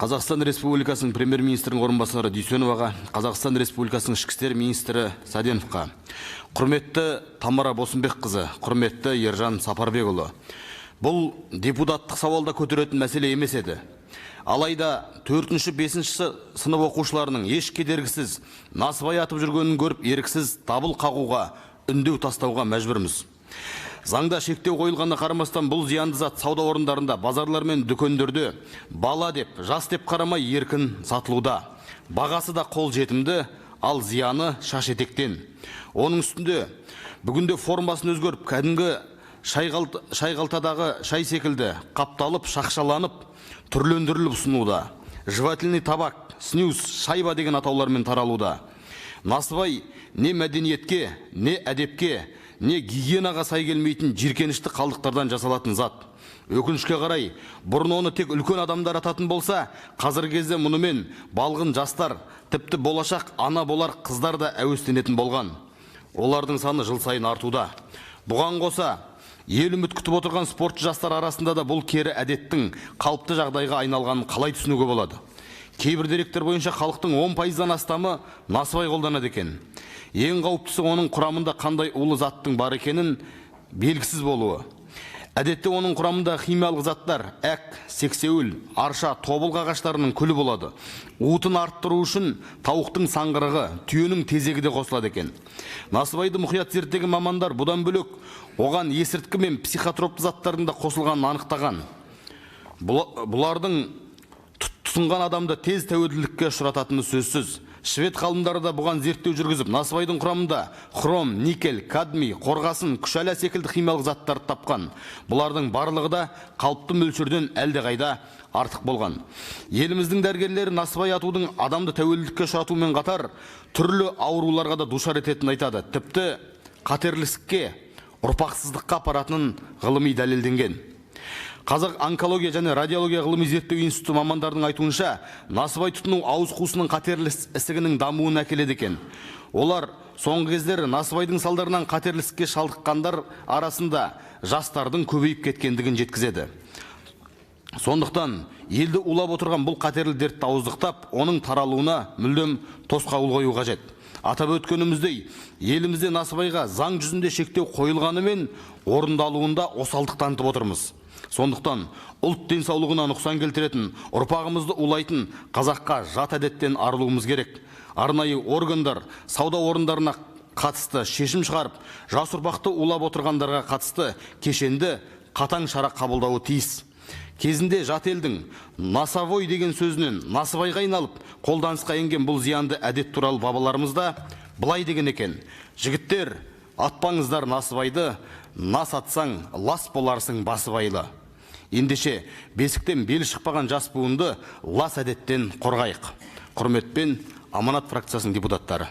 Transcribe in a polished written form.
Қазақстан Республикасының премьер-министрінің орынбасары Дүйсеноваға, Қазақстан Республикасының ішкі істер министрі Саденовқа, құрметті Тамара Босымбекқызы, құрметті Ержан Сапарбекұлы. Бұл депутаттық сауалда көтеретін мәселе емес еді. Алайда 4-5 сынып оқушыларының еш кедергісіз насыбай атып жүргенін көріп, еріксіз дабыл қағуға, үндеу тастауға мәжбүрміз. Заңда шектеу қойылғанына қарамастан бұл зиянды зат сауда орындарында, базарлар мен дүкендерде бала деп, жас деп қарамай еркін сатылуда. Бағасы да қол жетімді, ал зияны шаш етектен. Оның үстінде бүгінде формасын өзгеріп, кәдімгі шайғалтадағы шай секілді қапталып, шақшаланып, түрлендіріліп ұсынуда. Жевательный табак, снюс, шайба деген атаулармен таралуда. Насыбай не мәдениетке, не әдепке, не гигиенаға сай келмейтін жиркенішті қалдықтардан жасалатын зат. Өкінішке қарай, бұрын оны тек үлкен адамдар ататын болса, қазіргі кезде мұнымен балғын жастар, тіпті болашақ ана болар қыздар да әуестенетін болған. Олардың саны жыл сайын артуда. Бұған қоса, ел үміт күтіп отырған спортшы жастар арасында да бұл кері әдеттің қалыпты жағдайға айналғанын қалай түсінуге болады? Кейбір деректер бойынша халықтың 10%-дан астамы насыбай қолданады екен. Ең қауіптісі оның құрамында қандай улы заттың бар екенін белгісіз болуы. Әдетте оның құрамында химиялық заттар, әк, сексеуіл, арша, тобыл ағаштарының күлі болады. Уытын арттыру үшін тауықтың саңғырығы, түйенің тезегі де қосылады екен. Насыбайды мұқият зерттеген мамандар бұдан бөлек оған есірткі мен психотропты заттардың да қосылғанын анықтаған. Бұлардың тұтынған адамды тез тәуелділікке ұшырататыны сөзсіз. Швед ғалымдары да бұған зерттеу жүргізіп, насыбайдың құрамында хром, никель, кадмий, қорғасын, күшәлі секілді химиялық заттарды тапқан. Бұлардың барлығы да қалыпты мөлшерден әлдеқайда артық болған. Еліміздің дәрігерлері насыбай атудың адамды тәуелділікке ұшыратумен қатар түрлі ауруларға да душар ететінін айтады. Тіпті қатерлікке, ұрпақсыздыққа апаратынын ғылыми дәлелденген. Қазақ онкология және радиология ғылыми зерттеу институты мамандардың айтуынша, насыбай тұтыну ауыз қуысының қатерлі ісігінің дамуын әкеледі екен. Олар соңғы кездері насыбайдың салдарынан қатерлі ісікке шалдыққандар арасында жастардың көбейіп кеткендігін жеткізеді. Сондықтан елді улап отырған бұл қатерлі дертті ауыздықтап, оның таралуына мүлдем тосқауыл қою қажет. Атап өткеніміздей, елімізде насыбайға заң жүзінде шектеу қойылғанымен орындалуында осалдық танытып отырмыз. Сондықтан ұлт денсаулығына нұқсан келтіретін, ұрпағымызды улайтын қазаққа жат әдеттен арылуымыз керек. Арнайы органдар сауда орындарына қатысты шешім шығарып, жас ұрпақты улап отырғандарға қатысты кешенді қатаң шара қабылдауы тиіс. Кезінде жат елдің насавой деген сөзінен насыбайға айналып, қолданысқа енген бұл зиянды әдет туралы бабаларымызда былай деген екен: жігіттер, атпаңыздар насыбайды, нас атсаң, лас боларсың басыбайлы. Ендеше бесіктен белі шықпаған жас буынды лас әдеттен қорғайық. Құрметпен, Аманат фракциясының депутаттары.